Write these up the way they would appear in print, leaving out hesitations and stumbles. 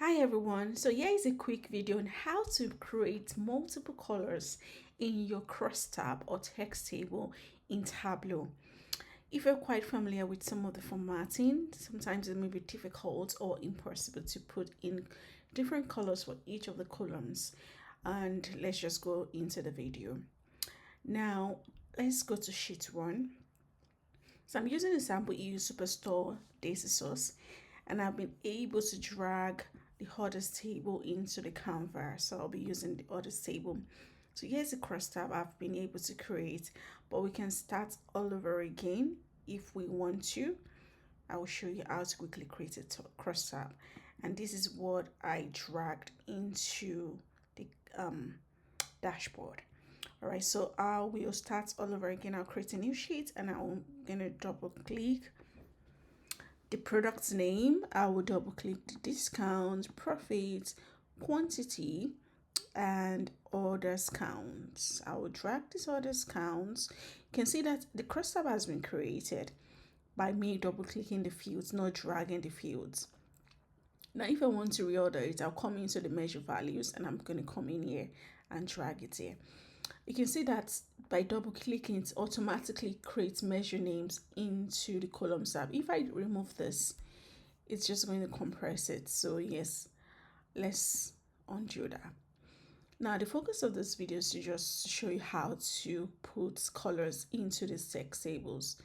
Hi everyone, so here is a quick video on how to create multiple colors in your crosstab or text table in Tableau. If you're quite familiar with some of the formatting, sometimes it may be difficult or impossible to put in different colors for each of the columns. And let's just go into the video. Now, let's go to sheet 1. So I'm using a sample EU Superstore data source, and I've been able to drag the orders table into the canvas. So I'll be using the orders table. So here's the cross tab I've been able to create, but we can start all over again if we want to. I will show you how to quickly create a cross tab, and this is what I dragged into the dashboard. All right, so I will start all over again. I'll create a new sheet and I'm gonna double click the product's name. I will double click the discount, profit, quantity, and orders counts. I will drag this orders counts. You can see that the cross tab has been created by me double clicking the fields, not dragging the fields. Now, if I want to reorder it, I'll come into the measure values and I'm going to come in here and drag it here. You can see that by double clicking, it automatically creates measure names into the columns tab. If I remove this, it's just going to compress it. So yes, let's undo that. Now, the focus of this video is to just show you how to put colors into the text tables.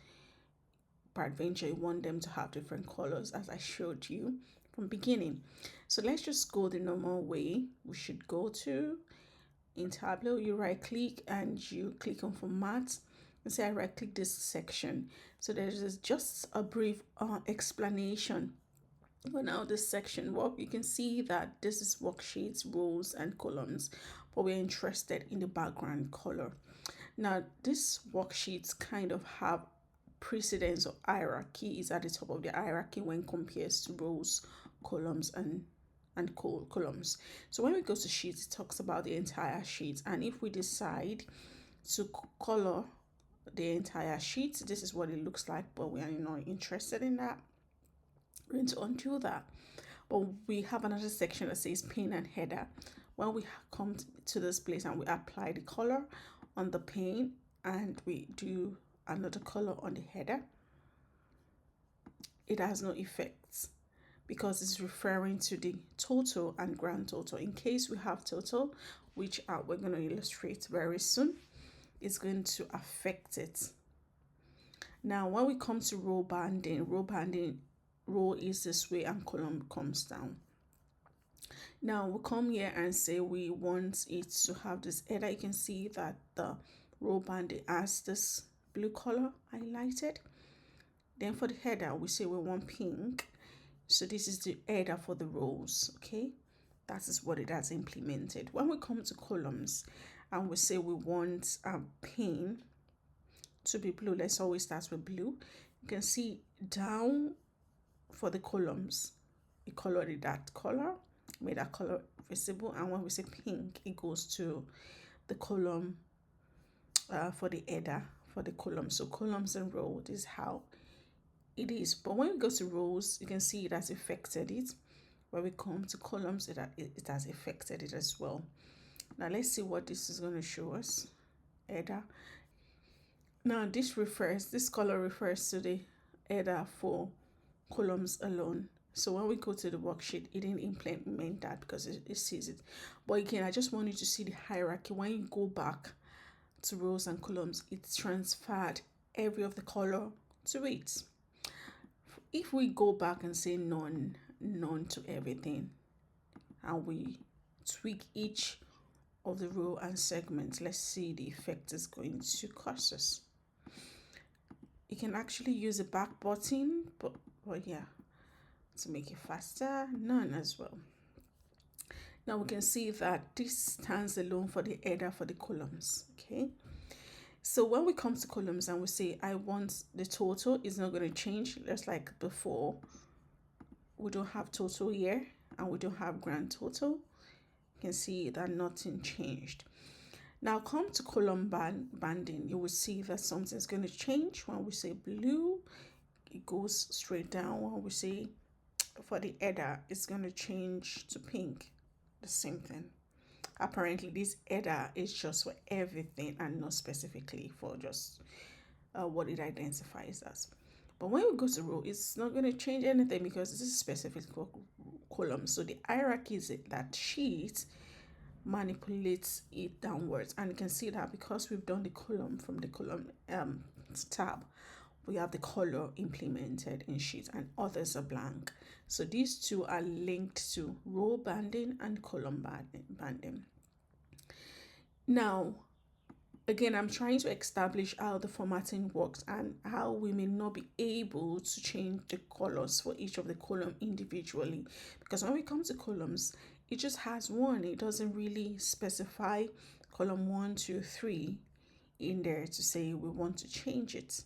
Peradventure, you want them to have different colors as I showed you from beginning. So let's just go the normal way. We should go to in Tableau, you right click and you click on format and say I right click this section. So there's just a brief explanation on how this section works. You can see that this is worksheets, rows and columns, but we're interested in the background color. Now these worksheets kind of have precedence or hierarchy, is at the top of the hierarchy when compared to rows, columns and columns. So when we go to sheets, it talks about the entire sheet, and if we decide to color the entire sheet, this is what it looks like, but we are not interested in that. We're going to undo that, but we have another section that says pin and header. When we come to this place and we apply the color on the pin and we do another color on the header, it has no effects because it's referring to the total and grand total. In case we have total, which we're going to illustrate very soon, it's going to affect it. Now, when we come to row banding, row is this way and column comes down. Now we come here and say we want it to have this header. You can see that the row banding has this blue color highlighted. Then for the header, we say we want pink. So this is the header for the rows, okay? That is what it has implemented. When we come to columns and we say we want a pin to be blue, let's always start with blue. You can see down for the columns, it colored it that color, made that color visible. And when we say pink, it goes to the column for the header for the column. So columns and row, this is how it is. But when we go to rows, you can see it has affected it. When we come to columns, it has affected it as well. Now let's see what this is going to show us. Header. Now this color refers to the header for columns alone. So when we go to the worksheet, it didn't implement that because it sees it. But again, I just want you to see the hierarchy. When you go back to rows and columns, it transferred every of the color to it. If we go back and say none to everything, and we tweak each of the row and segments, let's see the effect is going to cause us. You can actually use the back button, but yeah, to make it faster, none as well. Now we can see that this stands alone for the header for the columns, okay? So when we come to columns and we say I want the total, it's not going to change just like before. We don't have total here and we don't have grand total. You can see that nothing changed. Now come to column banding, you will see that something's going to change. When we say blue, it goes straight down. When we say for the header, it's going to change to pink. The same thing. Apparently, this header is just for everything and not specifically for just what it identifies as. But when we go to row, it's not going to change anything because this is specific for column. So the hierarchy is that sheet manipulates it downwards, and you can see that because we've done the column from the column tab, we have the color implemented in sheet and others are blank. So these two are linked to row banding and column banding. Now, again, I'm trying to establish how the formatting works and how we may not be able to change the colors for each of the column individually, because when we come to columns, it just has one. It doesn't really specify column 1, 2, 3 in there to say we want to change it.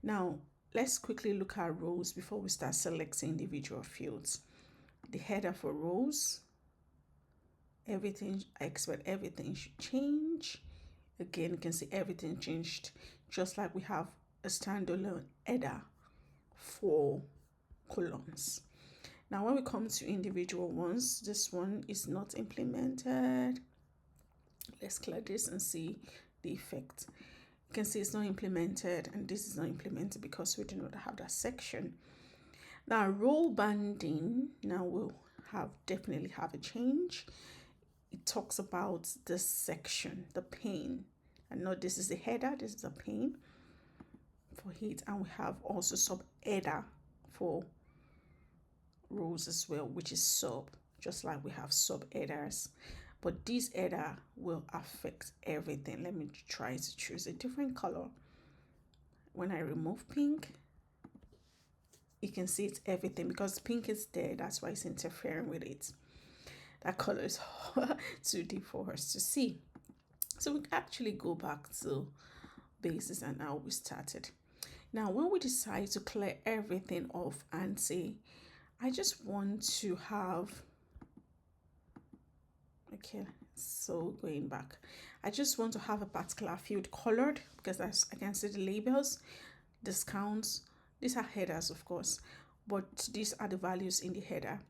Now, let's quickly look at rows before we start selecting individual fields. The header for rows, everything, I expect everything should change. Again, you can see everything changed, just like we have a standalone header for columns. Now, when we come to individual ones, this one is not implemented. Let's clear this and see the effect. You can see it's not implemented, and this is not implemented because we do not have that section. Now, row banding, now we'll definitely have a change. It talks about this section, the pane. And note this is the header, this is a pane for it, and we have also sub header for rows as well, which is sub, just like we have sub headers. But this header will affect everything. Let me try to choose a different color. When I remove pink, you can see it's everything because pink is there. That's why it's interfering with it. That color is too deep for us to see. So we actually go back to basis and how we started. Now, when we decide to clear everything off and say, I just want to have, okay, so going back, I just want to have a particular field colored because I can see the labels, discounts. These are headers, of course, but these are the values in the header.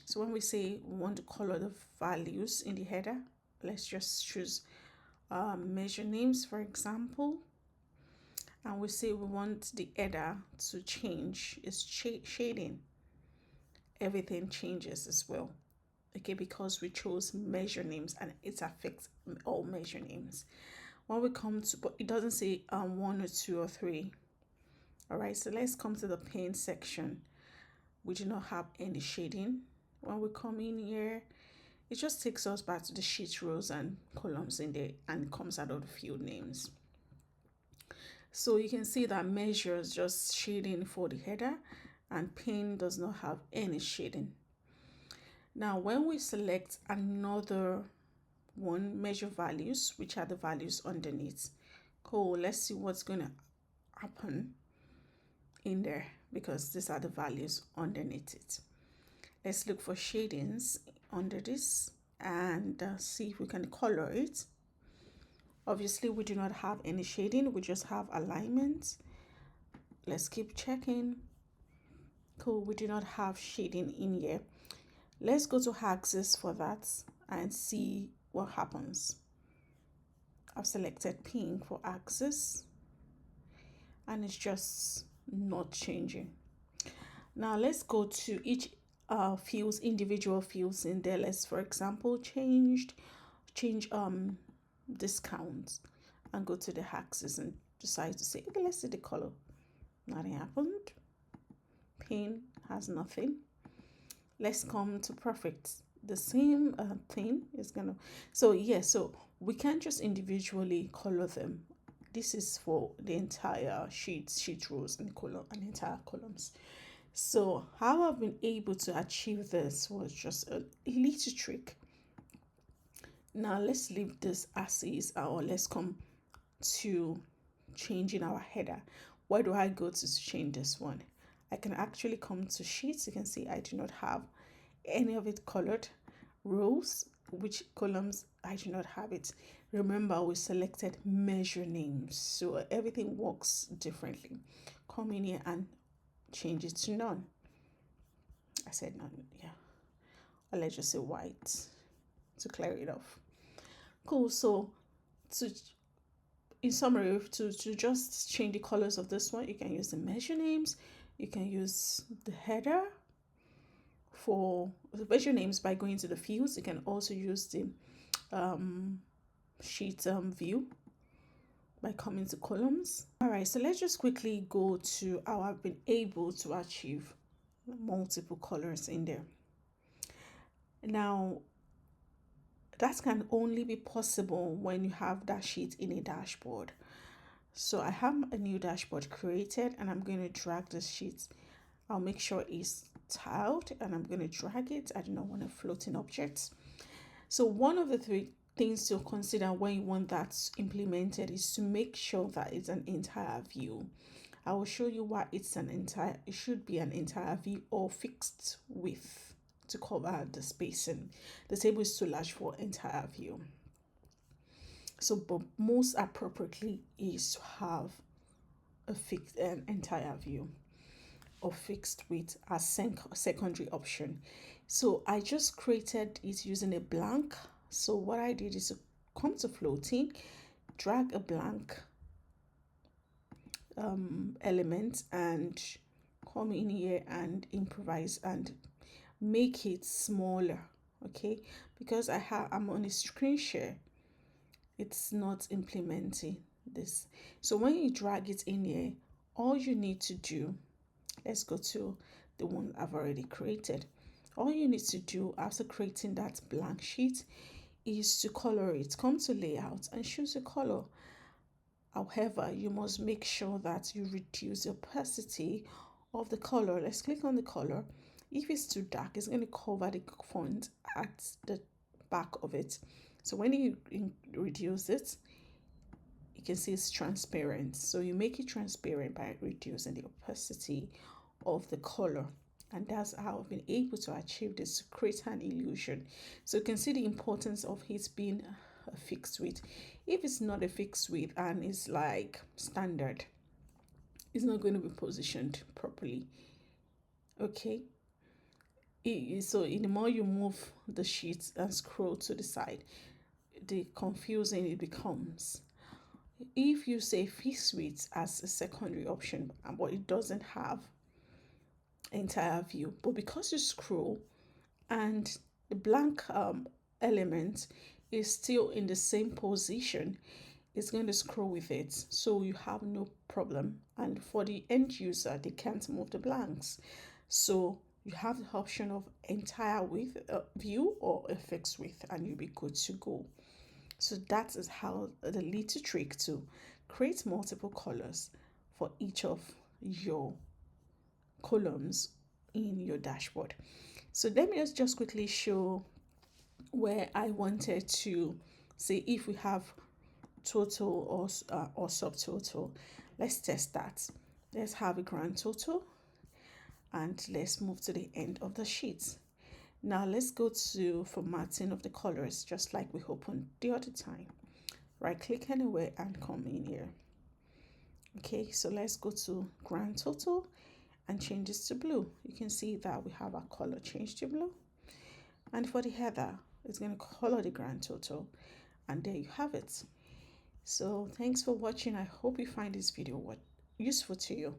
So when we say we want to color the values in the header, let's just choose measure names, for example, and we say we want the header to change. It's shading. Everything changes as well, okay, because we chose measure names and it affects all measure names. When we come to, but it doesn't say 1 or 2 or 3. All right, so let's come to the pane section. We do not have any shading. When we come in here, it just takes us back to the sheet rows and columns in there and comes out of the field names. So you can see that measures just shading for the header and pane does not have any shading. Now, when we select another one, measure values, which are the values underneath. Cool, let's see what's going to happen in there because these are the values underneath it. Let's look for shadings under this and see if we can color it. Obviously, we do not have any shading. We just have alignment. Let's keep checking. Cool, we do not have shading in here. Let's go to axis for that and see what happens. I've selected pink for axis and it's just not changing. Now let's go to each fields, individual fields in there. Let's, for example, change discounts and go to the axis and decide to say, okay, let's see the color. Nothing happened. Pane has nothing. Let's come to perfect. The same thing is gonna, so yeah, so we can't just individually color them. This is for the entire sheet rows and column and entire columns. So how I've been able to achieve this was just a little trick. Now let's leave this as is, or let's come to changing our header. Where do I go to change this one? I can actually come to sheets. You can see I do not have any of it colored. Rows, which columns I do not have it. Remember, we selected measure names, so everything works differently. Come in here and change it to none. I said no, yeah, or let's just say white to clear it off. Cool. So to in summary, to just change the colors of this one, you can use the measure names, you can use the header for the measure names by going to the fields. You can also use the sheet view by coming to columns. All right, so let's just quickly go to how I've been able to achieve multiple colors in there. Now, that can only be possible when you have that sheet in a dashboard. So I have a new dashboard created and I'm going to drag this sheet. I'll make sure it's tiled and I'm going to drag it. I do not want a floating object. So one of the three things to consider when you want that implemented is to make sure that it's an entire view. I will show you why it should be an entire view or fixed width to cover the spacing. The table is too large for entire view. So, but most appropriately is to have a fixed entire view or fixed width as secondary option. So I just created it using a blank. So what I did is to come to floating, drag a blank element and come in here and improvise and make it smaller. Okay, because I'm on a screen share, it's not implementing this. So when you drag it in here, all you need to do, let's go to the one I've already created. All you need to do after creating that blank sheet is to color it. Come to layout and choose a color. However, you must make sure that you reduce the opacity of the color. Let's click on the color. If it's too dark, it's going to cover the font at the back of it. So when you reduce it, you can see it's transparent. So you make it transparent by reducing the opacity of the color. And that's how I've been able to achieve this, to create an illusion. So you can see the importance of it being a fixed width. If it's not a fixed width and it's like standard, it's not going to be positioned properly. Okay. So the more you move the sheet and scroll to the side, the confusing it becomes. If you say fixed width as a secondary option, but it doesn't have entire view, but because you scroll and the blank element is still in the same position, it's going to scroll with it, so you have no problem. And for the end user, they can't move the blanks, so you have the option of entire width view or a fixed width and you'll be good to go. So that is how the little trick to create multiple colors for each of your columns in your dashboard. So let me just quickly show where I wanted to see if we have total or subtotal. Let's test that. Let's have a grand total and let's move to the end of the sheet. Now let's go to formatting of the colors, just like we opened the other time. Right click anywhere and come in here. Okay, so let's go to grand total and change this to blue. You can see that we have our color changed to blue. And for the header, it's going to color the grand total. And there you have it. So thanks for watching. I hope you find this video useful to you.